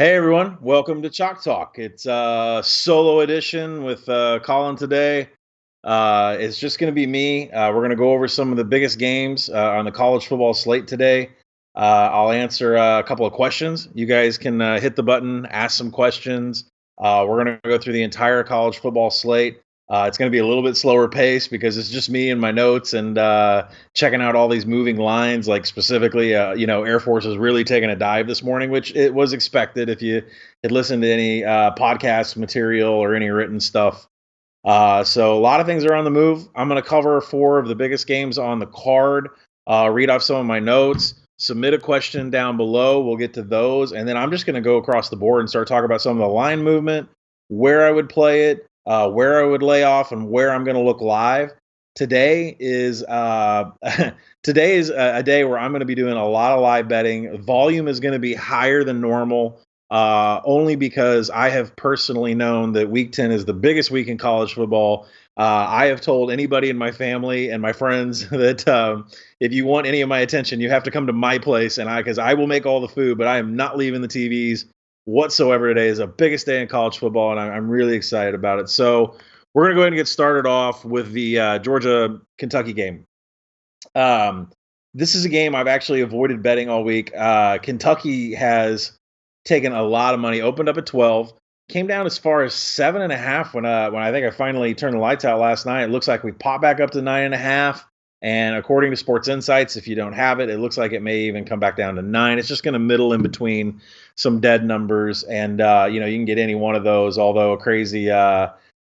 Hey everyone, welcome to Chalk Talk. It's a solo edition with Colin today. It's just going to be me. We're going to go over some of the biggest games on the college football slate today. I'll answer a couple of questions. You guys can hit the button, ask some questions. We're going to go through the entire college football slate. It's going to be a little bit slower pace because it's just me and my notes and checking out all these moving lines. Like specifically, Air Force is really taking a dive this morning, which it was expected if you had listened to any podcast material or any written stuff. So a lot of things are on the move. I'm going to cover four of the biggest games on the card, read off some of my notes, submit a question down below. We'll get to those. And then I'm just going to go across the board and start talking about some of the line movement, where I would play it, where I would lay off, and where I'm going to look live. Today is today is a day where I'm going to be doing a lot of live betting. Volume is going to be higher than normal, only because I have personally known that Week 10 is the biggest week in college football. I have told anybody in my family and my friends that if you want any of my attention, you have to come to my place, and because I will make all the food, but I am not leaving the TVs whatsoever. Today is the biggest day in college football, and I'm really excited about it. So we're going to go ahead and get started off with the Georgia-Kentucky game. This is a game I've actually avoided betting all week. Kentucky has taken a lot of money, opened up at 12, came down as far as 7.5 when I think I finally turned the lights out last night. It looks like we popped back up to 9.5. And according to Sports Insights, if you don't have it, it looks like it may even come back down to 9. It's just going to middle in between some dead numbers, and you can get any one of those. Although a crazy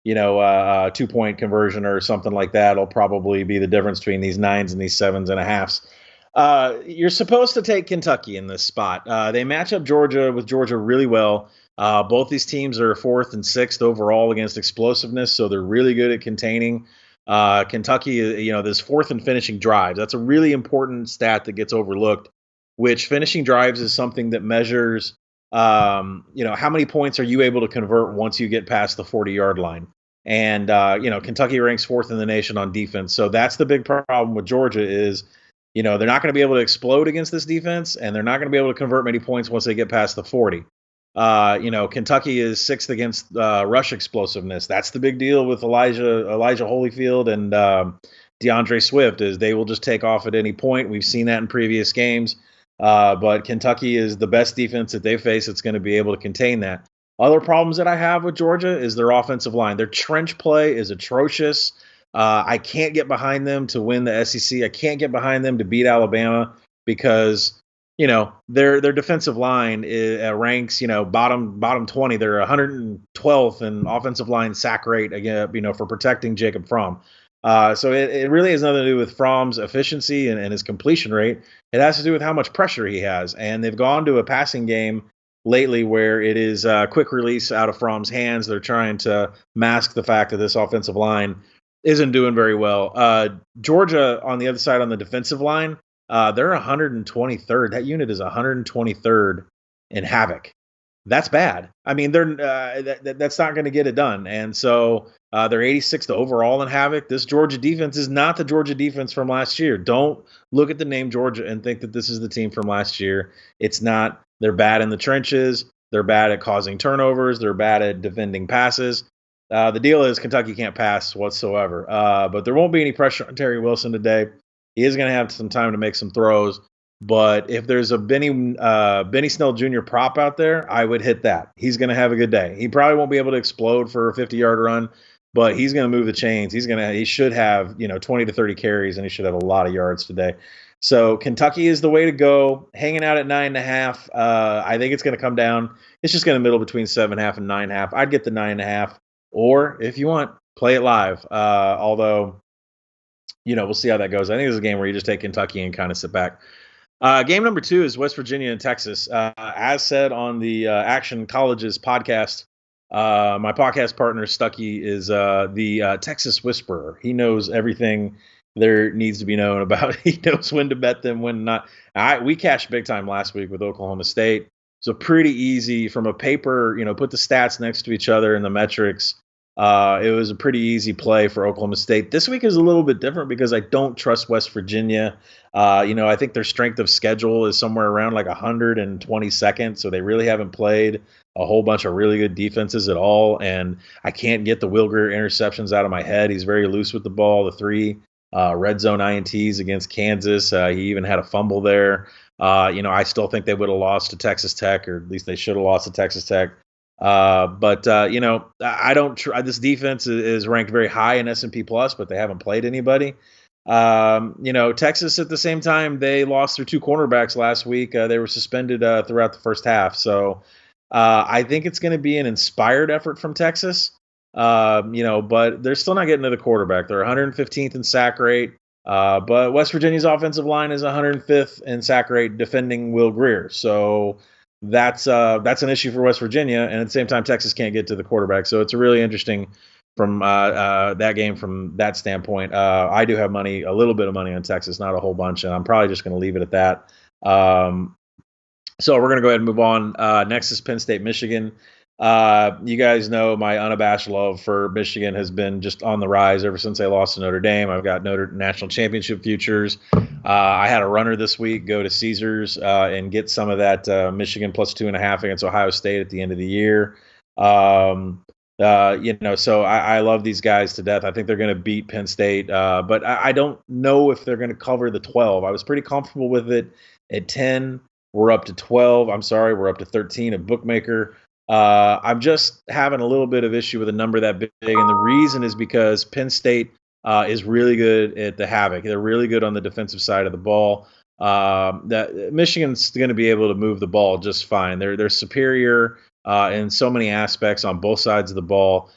2-point conversion or something like that will probably be the difference between these 9s and these 7.5s. You're supposed to take Kentucky in this spot. They match up Georgia with Georgia really well. Both these teams are 4th and 6th overall against explosiveness, so they're really good at containing. Kentucky, this 4th and finishing drives. That's a really important stat that gets overlooked, which finishing drives is something that measures, how many points are you able to convert once you get past the 40-yard line. And, Kentucky ranks 4th in the nation on defense. So that's the big problem with Georgia is, they're not going to be able to explode against this defense, and they're not going to be able to convert many points once they get past the 40. Kentucky is 6th against rush explosiveness. That's the big deal with Elijah Holyfield and DeAndre Swift is they will just take off at any point. We've seen that in previous games. But Kentucky is the best defense that they face. It's going to be able to contain that. Other problems that I have with Georgia is their offensive line. Their trench play is atrocious. I can't get behind them to win the SEC. I can't get behind them to beat Alabama because their defensive line ranks bottom 20. They're 112th in offensive line sack rate again for protecting Jacob Fromm. So it really has nothing to do with Fromm's efficiency and his completion rate. It has to do with how much pressure he has. And they've gone to a passing game lately where it is quick release out of Fromm's hands. They're trying to mask the fact that this offensive line isn't doing very well. Georgia, on the other side, on the defensive line, they're 123rd. That unit is 123rd in havoc. That's bad. I mean, that's not going to get it done. And so they're 86th overall in havoc. This Georgia defense is not the Georgia defense from last year. Don't look at the name Georgia and think that this is the team from last year. It's not. They're bad in the trenches. They're bad at causing turnovers. They're bad at defending passes. The deal is Kentucky can't pass whatsoever. But there won't be any pressure on Terry Wilson today. He is going to have some time to make some throws. But if there's a Benny Snell Jr. prop out there, I would hit that. He's going to have a good day. He probably won't be able to explode for a 50-yard run, but he's going to move the chains. He should have 20 to 30 carries, and he should have a lot of yards today. So Kentucky is the way to go. Hanging out at 9.5. I think it's going to come down. It's just going to middle between 7.5 and 9.5. I'd get the 9.5, or if you want, play it live. Although, we'll see how that goes. I think this is a game where you just take Kentucky and kind of sit back. Game number 2 is West Virginia and Texas. As said on the Action Colleges podcast, my podcast partner, Stuckey, is the Texas Whisperer. He knows everything there needs to be known about. He knows when to bet them, when not. We cashed big time last week with Oklahoma State. So pretty easy from a paper, put the stats next to each other and the metrics. It was a pretty easy play for Oklahoma State. This week is a little bit different because I don't trust West Virginia. I think their strength of schedule is somewhere around like 122nd, so they really haven't played a whole bunch of really good defenses at all. And I can't get the Will Grier interceptions out of my head. He's very loose with the ball. The 3 red zone INTs against Kansas. He even had a fumble there. I still think they would have lost to Texas Tech, or at least they should have lost to Texas Tech. But I don't try. This defense is ranked very high in S&P Plus, but they haven't played anybody. Texas at the same time, they lost their 2 cornerbacks last week. They were suspended throughout the first half. So I think it's going to be an inspired effort from Texas. But they're still not getting to the quarterback. They're 115th in sack rate. But West Virginia's offensive line is 105th in sack rate defending Will Grier. So that's an issue for West Virginia. And at the same time, Texas can't get to the quarterback. So it's really interesting from that game from that standpoint. I do have a little bit of money on Texas, not a whole bunch, and I'm probably just going to leave it at that. So we're going to go ahead and move on. Next is Penn State, Michigan. You guys know my unabashed love for Michigan has been just on the rise ever since they lost to Notre Dame. I've got Notre National Championship futures. I had a runner this week go to Caesars and get some of that Michigan plus 2.5 against Ohio State at the end of the year. So I love these guys to death. I think they're going to beat Penn State, but I don't know if they're going to cover the 12. I was pretty comfortable with it at 10. We're up to 12. I'm sorry, we're up to 13 at Bookmaker. I'm just having a little bit of issue with a number that big, and the reason is because Penn State is really good at the havoc. They're really good on the defensive side of the ball. That Michigan's going to be able to move the ball just fine. They're superior in so many aspects on both sides of the ball.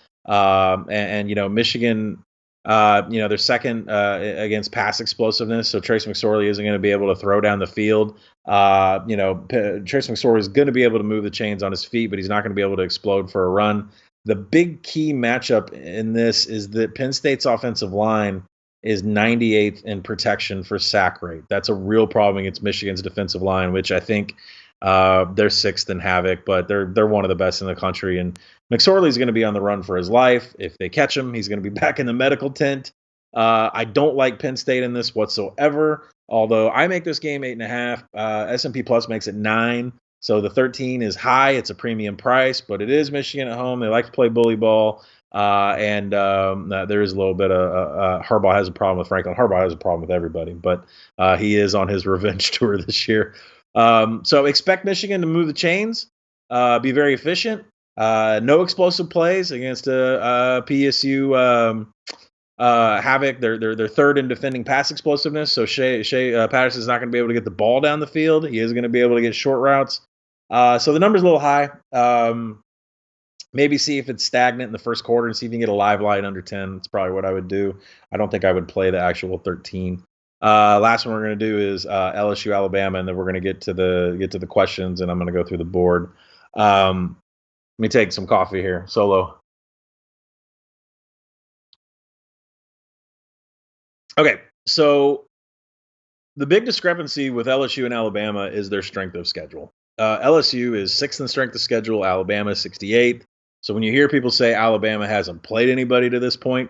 Michigan, they're second against pass explosiveness. So Trace McSorley isn't going to be able to throw down the field. Trace McSorley is going to be able to move the chains on his feet, but he's not going to be able to explode for a run. The big key matchup in this is that Penn State's offensive line is 98th in protection for sack rate. That's a real problem against Michigan's defensive line, which I think they're 6th in havoc, but they're one of the best in the country. And McSorley's going to be on the run for his life. If they catch him, he's going to be back in the medical tent. I don't like Penn State in this whatsoever, although I make this game 8.5. S&P Plus makes it 9. So the 13 is high. It's a premium price, but it is Michigan at home. They like to play bully ball. There is a little bit of Harbaugh has a problem with Franklin. Harbaugh has a problem with everybody, but he is on his revenge tour this year. So expect Michigan to move the chains, be very efficient. No explosive plays against PSU havoc. They're third in defending pass explosiveness. So Shea Patterson's not going to be able to get the ball down the field. He is going to be able to get short routes. So the number's a little high. Maybe see if it's stagnant in the first quarter and see if you can get a live line under 10. That's probably what I would do. I don't think I would play the actual 13. Last one we're going to do is LSU Alabama, and then we're going to get to the questions, and I'm going to go through the board. Let me take some coffee here, solo. Okay, so the big discrepancy with LSU and Alabama is their strength of schedule. LSU is 6th in strength of schedule. Alabama is 68th. So when you hear people say Alabama hasn't played anybody to this point,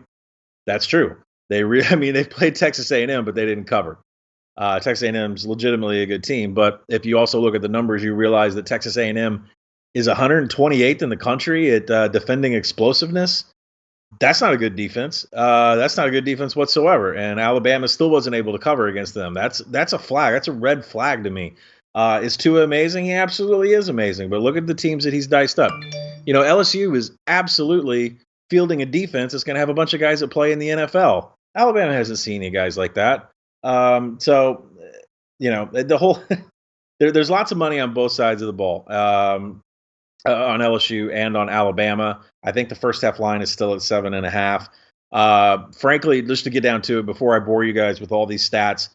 that's true. They've played Texas A&M, but they didn't cover. Texas A&M is legitimately a good team, but if you also look at the numbers, you realize that Texas A&M is 128th in the country at defending explosiveness. That's not a good defense. That's not a good defense whatsoever. And Alabama still wasn't able to cover against them. That's a flag. That's a red flag to me. Is Tua amazing? He absolutely is amazing. But look at the teams that he's diced up. LSU is absolutely fielding a defense that's going to have a bunch of guys that play in the NFL. Alabama hasn't seen any guys like that. The whole there's lots of money on both sides of the ball. On LSU and on Alabama. I think the first half line is still at 7.5. Frankly, just to get down to it, before I bore you guys with all these stats,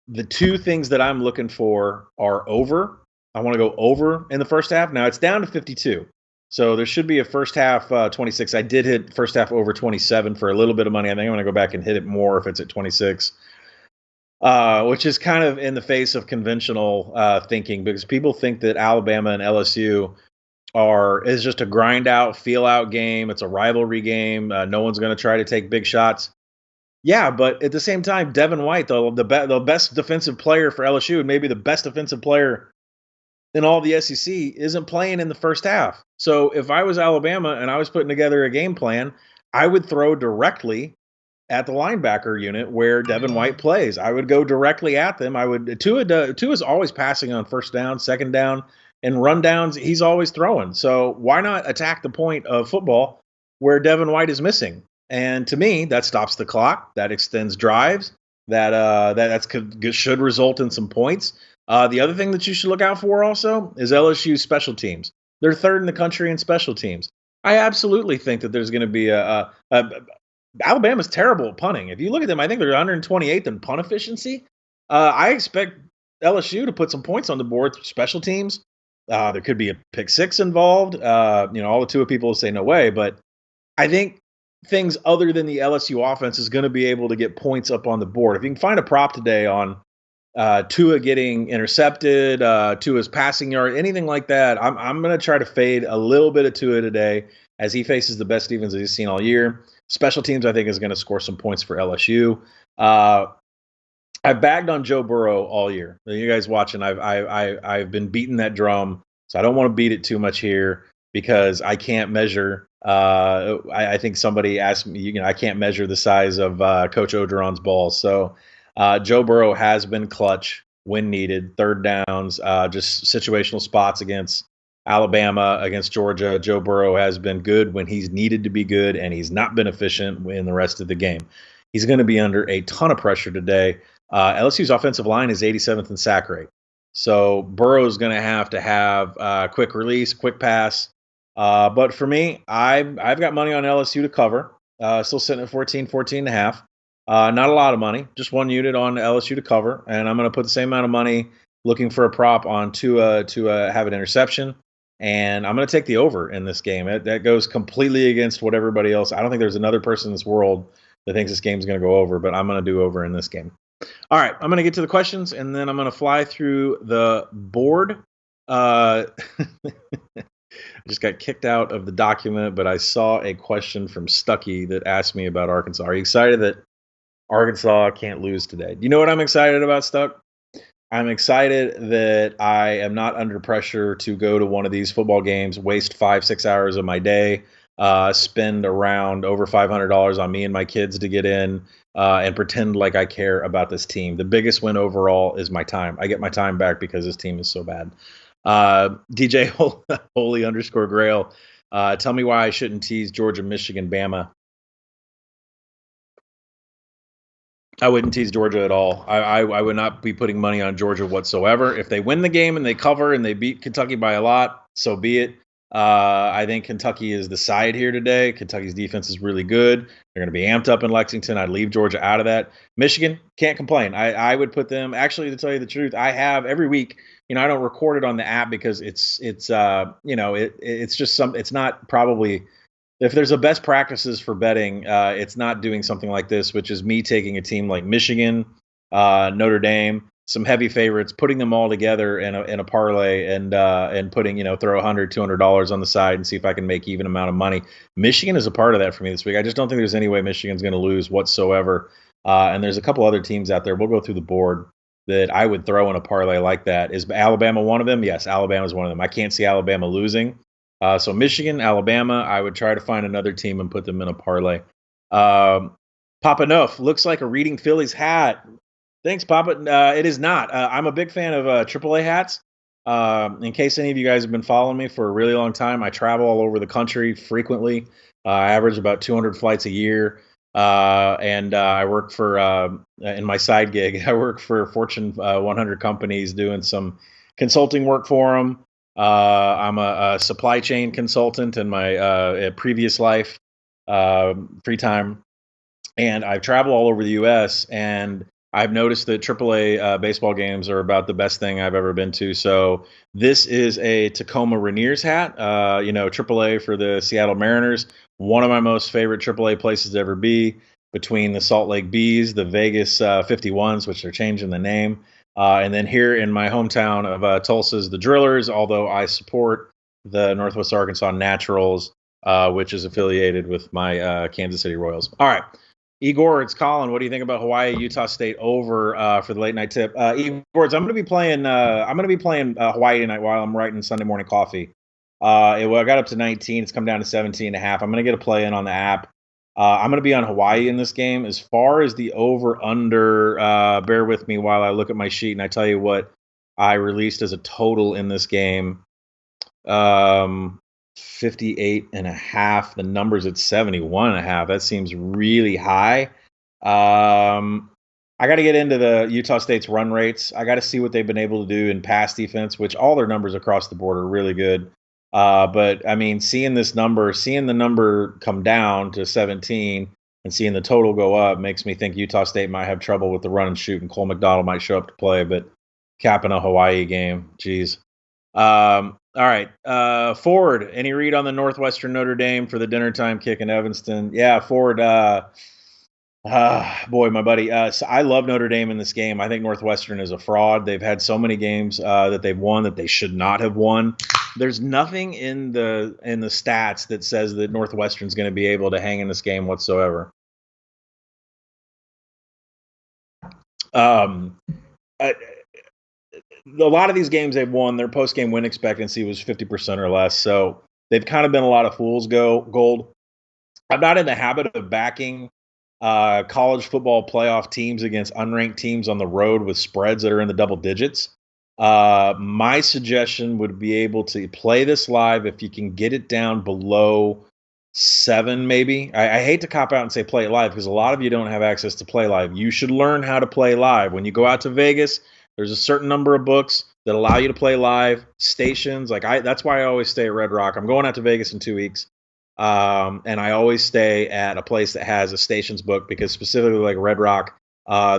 the two things that I'm looking for are over. I want to go over in the first half. Now it's down to 52. So there should be a first half 26. I did hit first half over 27 for a little bit of money. I think I'm going to go back and hit it more if it's at 26. Which is kind of in the face of conventional thinking, because people think that Alabama and LSU is just a grind out, feel out game. It's a rivalry game. No one's going to try to take big shots. Yeah, but at the same time, Devin White, the best defensive player for LSU, and maybe the best defensive player in all the SEC, isn't playing in the first half. So if I was Alabama and I was putting together a game plan, I would throw directly at the linebacker unit where Devin White plays. I would go directly at them. Tua's always passing on first down, second down, and rundowns. He's always throwing. So why not attack the point of football where Devin White is missing? And to me, that stops the clock. That extends drives. That should result in some points. The other thing that you should look out for also is LSU's special teams. They're third in the country in special teams. I absolutely think that there's going to be Alabama's terrible at punting. If you look at them, I think they're 128th in punt efficiency. I expect LSU to put some points on the board through special teams. There could be a pick six involved. All the Tua people will say no way, but I think things other than the LSU offense is going to be able to get points up on the board. If you can find a prop today on Tua getting intercepted, Tua's passing yard, anything like that, I'm going to try to fade a little bit of Tua today as he faces the best defense that he's seen all year. Special teams, I think, is going to score some points for LSU. I've bagged on Joe Burrow all year. You guys watching, I've been beating that drum, so I don't want to beat it too much here because I can't measure. I think somebody asked me, I can't measure the size of Coach Orgeron's balls. So Joe Burrow has been clutch when needed, third downs, just situational spots against Alabama, against Georgia. Joe Burrow has been good when he's needed to be good, and he's not been efficient in the rest of the game. He's going to be under a ton of pressure today. LSU's offensive line is 87th in sack rate. So Burrow's going to have quick release, quick pass. But for me, I've got money on LSU to cover. Still sitting at 14 and a half. Not a lot of money, just one unit on LSU to cover. And I'm going to put the same amount of money looking for a prop on Tua to have an interception. And I'm going to take the over in this game. That goes completely against what everybody else. I don't think there's another person in this world that thinks this game's going to go over, but I'm going to do over in this game. All right, I'm going to get to the questions, and then I'm going to fly through the board. I just got kicked out of the document, but I saw a question from Stucky that asked me about Arkansas. Are you excited that Arkansas can't lose today? Do you know what I'm excited about, Stuck? I'm excited that I am not under pressure to go to one of these football games, waste 5-6 hours of my day, spend around over $500 on me and my kids to get in, and pretend like I care about this team. The biggest win overall is my time. I get my time back because this team is so bad. DJ Holy _ Grail. Tell me why I shouldn't tease Georgia, Michigan, Bama. I wouldn't tease Georgia at all. I would not be putting money on Georgia whatsoever. If they win the game and they cover and they beat Kentucky by a lot, so be it. I think Kentucky is the side here today. Kentucky's defense is really good. They're going to be amped up in Lexington. I'd leave Georgia out of that. Michigan, can't complain. I would put them, actually, to tell you the truth, I have every week, I don't record it on the app because it's not probably, if there's a best practices for betting, it's not doing something like this, which is me taking a team like Michigan, Notre Dame, some heavy favorites, putting them all together in a parlay and putting, throw $100, $200 on the side and see if I can make even amount of money. Michigan is a part of that for me this week. I just don't think there's any way Michigan's going to lose whatsoever. And there's a couple other teams out there. We'll go through the board that I would throw in a parlay like that. Is Alabama one of them? Yes, Alabama is one of them. I can't see Alabama losing. So Michigan, Alabama, I would try to find another team and put them in a parlay. Papa Nuff looks like a Reading Phillies hat. Thanks, Papa. It is not. I'm a big fan of AAA hats. In case any of you guys have been following me for a really long time, I travel all over the country frequently. I average about 200 flights a year. And I work for, in my side gig, I work for Fortune 100 companies doing some consulting work for them. I'm a supply chain consultant in my previous life, free time. And I've traveled all over the U.S., and I've noticed that AAA baseball games are about the best thing I've ever been to. So this is a Tacoma Rainiers hat, AAA for the Seattle Mariners. One of my most favorite AAA places to ever be, between the Salt Lake Bees, the Vegas 51s, which they're changing the name. And then here in my hometown of Tulsa is the Drillers, although I support the Northwest Arkansas Naturals, which is affiliated with my Kansas City Royals. All right. Igor, it's Collin. What do you think about Hawaii, Utah State over for the late night tip? Igor, I'm going to be playing. I'm going to be playing Hawaii tonight while I'm writing Sunday Morning Coffee. I got up to 19. It's come down to 17 and a half. I'm going to get a play in on the app. I'm going to be on Hawaii in this game. As far as the over under, bear with me while I look at my sheet and I tell you what I released as a total in this game. 58 and a half. The number's at 71 and a half. That seems really high. I got to get into the Utah State's run rates. I got to see what they've been able to do in pass defense, which all their numbers across the board are really good. But I mean, seeing the number come down to 17 and seeing the total go up makes me think Utah State might have trouble with the run and shoot, and Cole McDonald might show up to play. But capping a Hawaii game, geez. All right. Ford, any read on the Northwestern Notre Dame for the dinner time kick in Evanston? Yeah, Ford. Boy, my buddy. So I love Notre Dame in this game. I think Northwestern is a fraud. They've had so many games that they've won that they should not have won. There's nothing in the stats that says that Northwestern's going to be able to hang in this game whatsoever. A lot of these games they've won, their post-game win expectancy was 50% or less. So they've kind of been a lot of fool's gold. I'm not in the habit of backing college football playoff teams against unranked teams on the road with spreads that are in the double digits. My suggestion would be able to play this live if you can get it down below 7, maybe. I hate to cop out and say play it live because a lot of you don't have access to play live. You should learn how to play live. When you go out to Vegas, there's a certain number of books that allow you to play live. Stations, that's why I always stay at Red Rock. I'm going out to Vegas in 2 weeks. And I always stay at a place that has a stations book because specifically like Red Rock,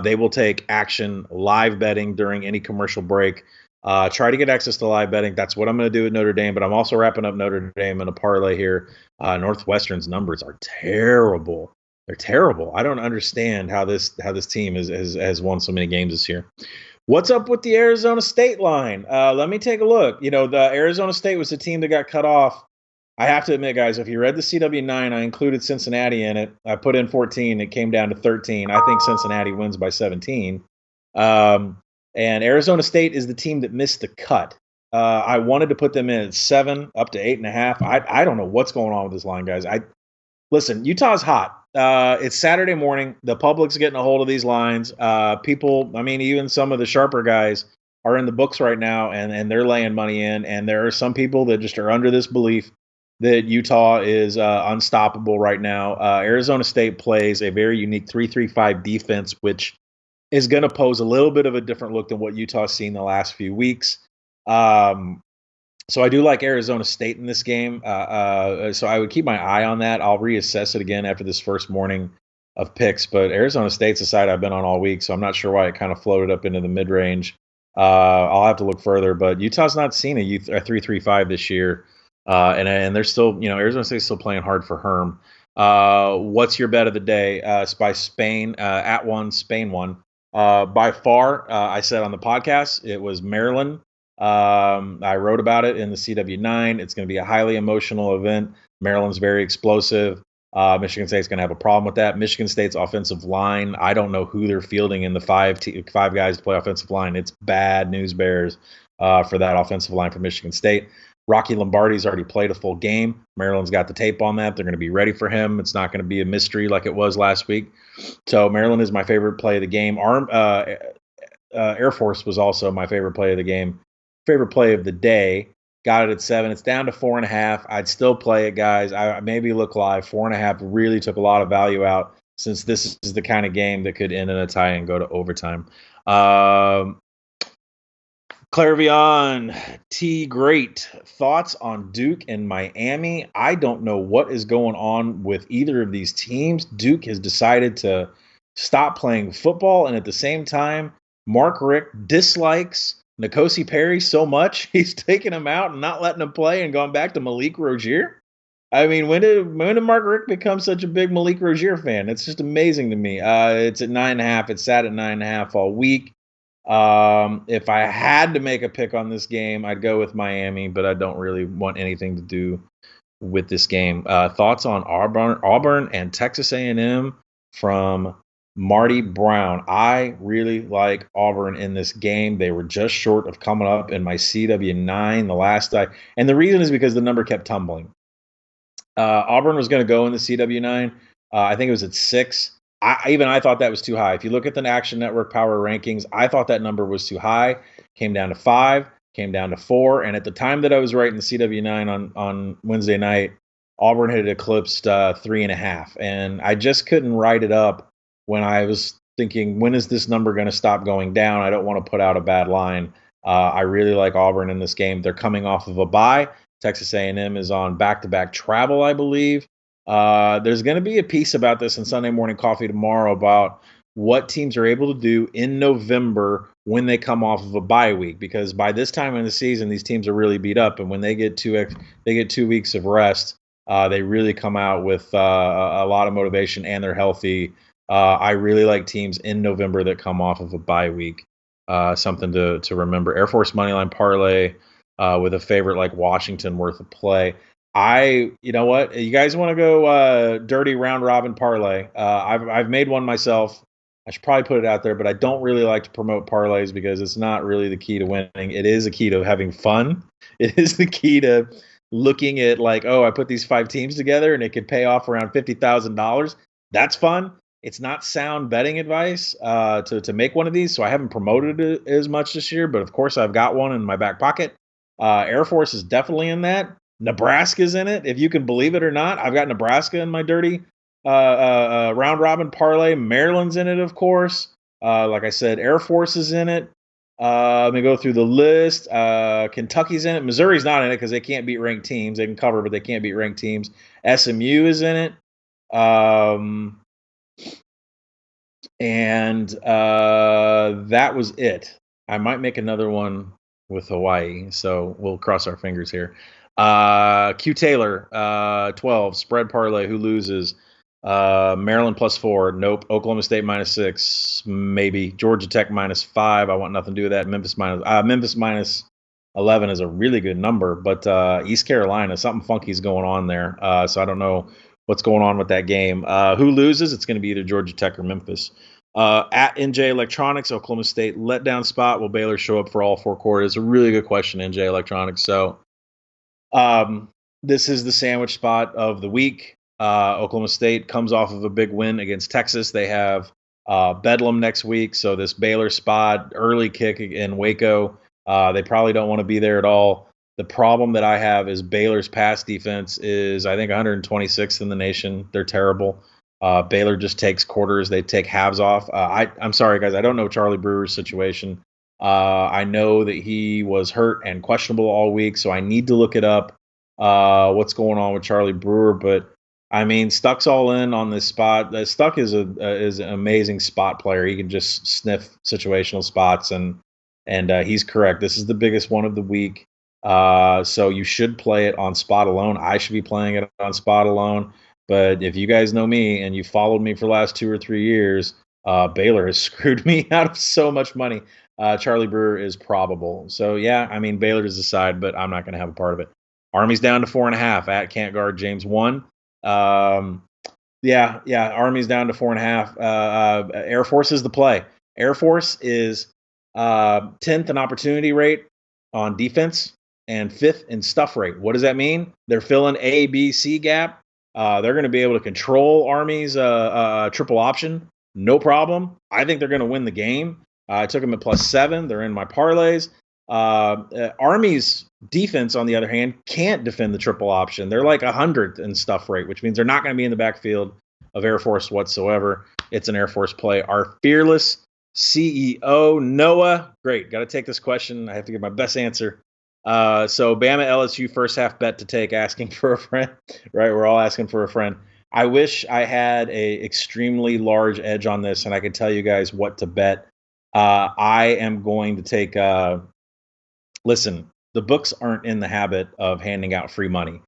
they will take action live betting during any commercial break. Try to get access to live betting. That's what I'm going to do at Notre Dame, but I'm also wrapping up Notre Dame in a parlay here. Northwestern's numbers are terrible. They're terrible. I don't understand how this team has won so many games this year. What's up with the Arizona State line? Let me take a look. The Arizona State was the team that got cut off. I have to admit, guys, if you read the CW9, I included Cincinnati in it. I put in 14. It came down to 13. I think Cincinnati wins by 17. And Arizona State is the team that missed the cut. I wanted to put them in at 7, up to 8.5. I don't know what's going on with this line, guys. Listen, Utah's hot. It's Saturday morning. The public's getting a hold of these lines. People, even some of the sharper guys are in the books right now, and they're laying money in. And there are some people that just are under this belief that Utah is unstoppable right now. Arizona State plays a very unique 3-3-5 defense, which is going to pose a little bit of a different look than what Utah's seen the last few weeks. So I do like Arizona State in this game. So I would keep my eye on that. I'll reassess it again after this first morning of picks. But Arizona State's a side I've been on all week, so I'm not sure why it kind of floated up into the mid-range. I'll have to look further. But Utah's not seen a 3-3-5 this year. And they're still, Arizona State's still playing hard for Herm. What's your bet of the day? It's by Spain, at 1, Spain 1. By far, I said on the podcast, it was Maryland. I wrote about it in the CW9. It's going to be a highly emotional event. Maryland's very explosive. Michigan State's going to have a problem with that. Michigan State's offensive line, I don't know who they're fielding in the five guys to play offensive line. It's bad news bears for that offensive line for Michigan State. Rocky Lombardi's already played a full game. Maryland's got the tape on that. They're going to be ready for him. It's not going to be a mystery like it was last week. So Maryland is my favorite play of the game. Air Force was also my favorite play of the game. Favorite play of the day. Got it at 7. It's down to 4.5. I'd still play it, guys. I maybe look live. 4.5 really took a lot of value out since this is the kind of game that could end in a tie and go to overtime. Clairvion T. Great. Thoughts on Duke and Miami? I don't know what is going on with either of these teams. Duke has decided to stop playing football, and at the same time, Mark Richt dislikes N'Kosi Perry so much, he's taking him out and not letting him play and going back to Malik Rozier. When did Mark Richt become such a big Malik Rozier fan? It's just amazing to me. It's at 9.5. It's sat at 9.5 all week. If I had to make a pick on this game, I'd go with Miami, but I don't really want anything to do with this game. Thoughts on Auburn and Texas A&M from Marty Brown. I really like Auburn in this game. They were just short of coming up in my CW9 the last time, and the reason is because the number kept tumbling. Auburn was going to go in the CW9. I think it was at 6. I thought that was too high. If you look at the Action Network Power Rankings, I thought that number was too high. Came down to 5, came down to 4, and at the time that I was writing the CW9 on Wednesday night, Auburn had eclipsed 3.5, and I just couldn't write it up when I was thinking, when is this number going to stop going down? I don't want to put out a bad line. I really like Auburn in this game. They're coming off of a bye. Texas A&M is on back-to-back travel, I believe. There's going to be a piece about this in Sunday Morning Coffee tomorrow about what teams are able to do in November when they come off of a bye week, because by this time in the season, these teams are really beat up, and when they get 2 weeks of rest, they really come out with a lot of motivation and they're healthy. I really like teams in November that come off of a bye week. Something to remember. Air Force Moneyline Parlay with a favorite like Washington worth of play. You know what? You guys want to go dirty round robin parlay? I've made one myself. I should probably put it out there, but I don't really like to promote parlays because it's not really the key to winning. It is a key to having fun. It is the key to looking at like, oh, I put these 5 teams together and it could pay off around $50,000. That's fun. It's not sound betting advice to make one of these, so I haven't promoted it as much this year. But of course, I've got one in my back pocket. Air Force is definitely in that. Nebraska's in it, if you can believe it or not. I've got Nebraska in my dirty round robin parlay. Maryland's in it, of course. Like I said, Air Force is in it. Let me go through the list. Kentucky's in it. Missouri's not in it because they can't beat ranked teams. They can cover, but they can't beat ranked teams. SMU is in it. And that was it. I might make another one with Hawaii, so we'll cross our fingers here. Q Taylor, 12, spread parlay, who loses? Maryland +4, nope. Oklahoma State -6, maybe. Georgia Tech -5, I want nothing to do with that. Memphis -11 is a really good number, but East Carolina, something funky is going on there, so I don't know what's going on with that game. Who loses? It's going to be either Georgia Tech or Memphis. At NJ Electronics, Oklahoma State letdown spot. Will Baylor show up for all 4 quarters? A really good question, NJ Electronics. So this is the sandwich spot of the week. Oklahoma State comes off of a big win against Texas. They have Bedlam next week. So this Baylor spot, early kick in Waco, they probably don't want to be there at all. The problem that I have is Baylor's pass defense is, I think, 126th in the nation. They're terrible. Baylor just takes quarters. They take halves off. I'm sorry, guys. I don't know Charlie Brewer's situation. I know that he was hurt and questionable all week, so I need to look it up, what's going on with Charlie Brewer. But, I mean, Stuck's all in on this spot. Stuck is an amazing spot player. He can just sniff situational spots, and he's correct. This is the biggest one of the week. So you should play it on spot alone. I should be playing it on spot alone. But if you guys know me and you followed me for the last 2 or 3 years, Baylor has screwed me out of so much money. Charlie Brewer is probable. So, yeah, I mean, Baylor is the side, but I'm not going to have a part of it. Army's down to 4.5 at can't guard James 1. Yeah, Army's down to 4.5. Air Force is the play. Air Force is 10th in opportunity rate on defense and 5th in stuff rate. What does that mean? They're filling A, B, C gap. They're going to be able to control Army's triple option. No problem. I think they're going to win the game. I took them at +7. They're in my parlays. Army's defense, on the other hand, can't defend the triple option. They're like 100th in stuff rate, which means they're not going to be in the backfield of Air Force whatsoever. It's an Air Force play. Our fearless CEO, Noah. Great. Got to take this question. I have to give my best answer. So Bama LSU first half bet to take, asking for a friend, right? We're all asking for a friend. I wish I had a extremely large edge on this and I could tell you guys what to bet. I am going to take, listen, the books aren't in the habit of handing out free money.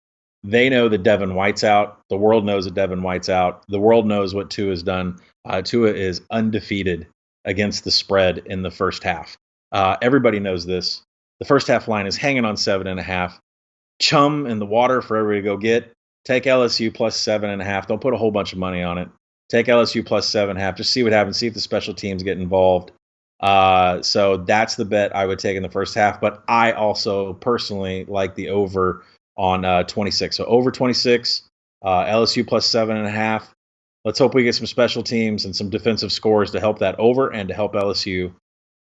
They know that Devin White's out. The world knows that Devin White's out. The world knows what Tua has done. Tua is undefeated against the spread in the first half. Everybody knows this. The first half line is hanging on 7.5. Chum in the water for everybody to go get. Take LSU plus 7.5. Don't put a whole bunch of money on it. Take LSU plus 7.5. Just see what happens. See if the special teams get involved. So that's the bet I would take in the first half. But I also personally like the over on 26. So over 26, LSU plus 7.5. Let's hope we get some special teams and some defensive scores to help that over and to help LSU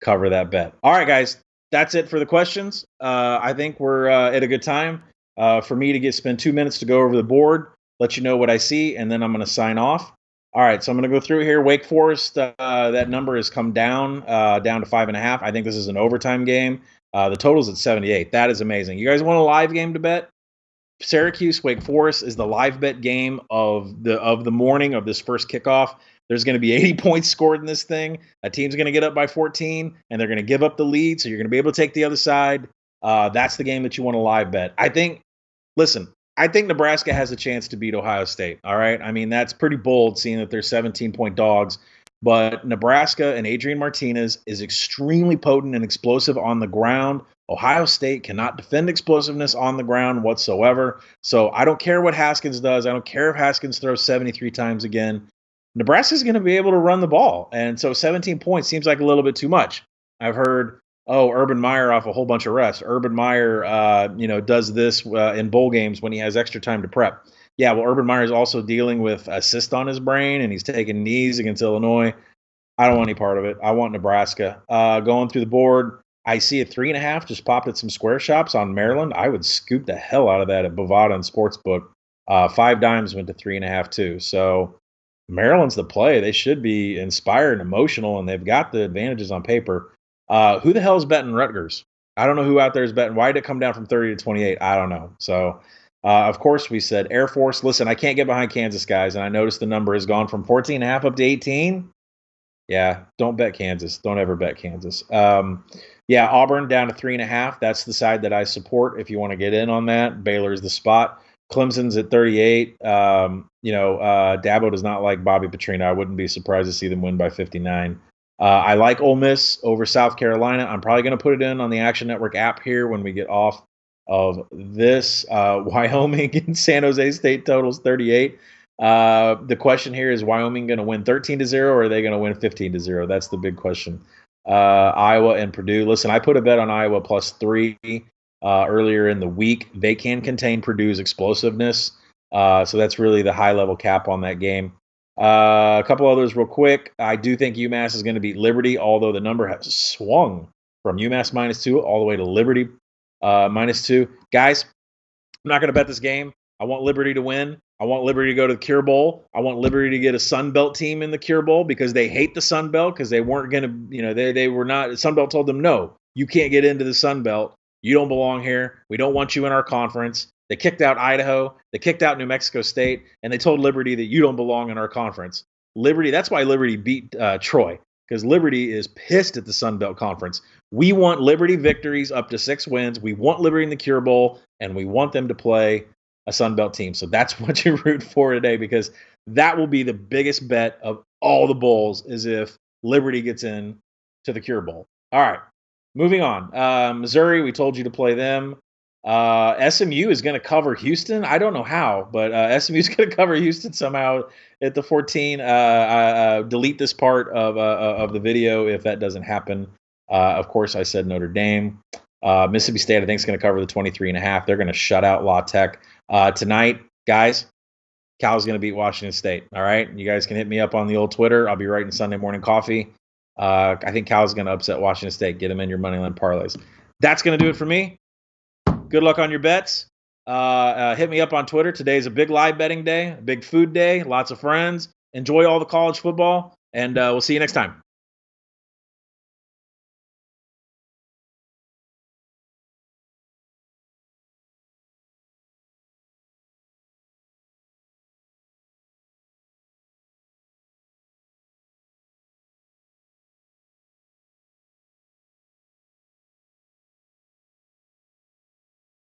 cover that bet. All right, guys, that's it for the questions. I think we're at a good time for me to spend 2 minutes to go over the board, let you know what I see, and then I'm going to sign off. All right, so I'm going to go through here. Wake Forest, that number has come down to 5.5. I think this is an overtime game. The total's at 78. That is amazing. You guys want a live game to bet? Syracuse, Wake Forest is the live bet game of the morning of this first kickoff. There's going to be 80 points scored in this thing. A team's going to get up by 14, and they're going to give up the lead, so you're going to be able to take the other side. That's the game that you want to live bet. I think Nebraska has a chance to beat Ohio State, all right? I mean, that's pretty bold seeing that they're 17-point dogs. But Nebraska and Adrian Martinez is extremely potent and explosive on the ground. Ohio State cannot defend explosiveness on the ground whatsoever. So I don't care what Haskins does. I don't care if Haskins throws 73 times again. Nebraska's going to be able to run the ball. And so 17 points seems like a little bit too much. I've heard, Urban Meyer off a whole bunch of rests. Urban Meyer, does this in bowl games when he has extra time to prep. Yeah, well, Urban Meyer is also dealing with a cyst on his brain, and he's taking knees against Illinois. I don't want any part of it. I want Nebraska. Going through the board, I see a 3.5 just popped at some square shops on Maryland. I would scoop the hell out of that at Bovada and Sportsbook. 5 dimes went to 3.5 too. So Maryland's the play. They should be inspired and emotional, and they've got the advantages on paper. Who the hell is betting Rutgers? I don't know who out there is betting. Why did it come down from 30 to 28? I don't know. So, of course, we said Air Force. Listen, I can't get behind Kansas, guys, and I noticed the number has gone from 14.5 up to 18. Yeah, don't bet Kansas. Don't ever bet Kansas. Auburn down to 3.5. That's the side that I support if you want to get in on that. Baylor's the spot. Clemson's at 38. Dabo does not like Bobby Petrino. I wouldn't be surprised to see them win by 59. I like Ole Miss over South Carolina. I'm probably going to put it in on the Action Network app here when we get off of this. Wyoming and San Jose State totals 38. The question here is Wyoming going to win 13-0 or are they going to win 15-0? That's the big question. Iowa and Purdue. Listen, I put a bet on Iowa plus 3 earlier in the week. They can contain Purdue's explosiveness. So that's really the high-level cap on that game. A couple others real quick. I do think UMass is going to beat Liberty, although the number has swung from UMass -2 all the way to Liberty -2. Guys, I'm not going to bet this game. I want Liberty to win. I want Liberty to go to the Cure Bowl. I want Liberty to get a Sun Belt team in the Cure Bowl because they hate the Sun Belt because they weren't going to, they were not, Sun Belt told them, no, you can't get into the Sun Belt. You don't belong here. We don't want you in our conference. They kicked out Idaho. They kicked out New Mexico State, and they told Liberty that you don't belong in our conference. Liberty, that's why Liberty beat Troy, because Liberty is pissed at the Sun Belt Conference. We want Liberty victories up to 6 wins. We want Liberty in the Cure Bowl, and we want them to play a Sun Belt team. So that's what you root for today, because that will be the biggest bet of all the bowls, is if Liberty gets in to the Cure Bowl. All right, moving on. Missouri, we told you to play them. SMU is going to cover Houston. I don't know how, but SMU is going to cover Houston somehow at the 14. Delete this part of the video if that doesn't happen. Of course, I said Notre Dame. Mississippi State, I think, is going to cover the 23.5. They're going to shut out La Tech. Tonight, guys, Cal's going to beat Washington State. All right? You guys can hit me up on the old Twitter. I'll be writing Sunday Morning Coffee. I think Cal's going to upset Washington State. Get him in your moneyline parlays. That's going to do it for me. Good luck on your bets. Hit me up on Twitter. Today's a big live betting day, a big food day, lots of friends. Enjoy all the college football, and we'll see you next time.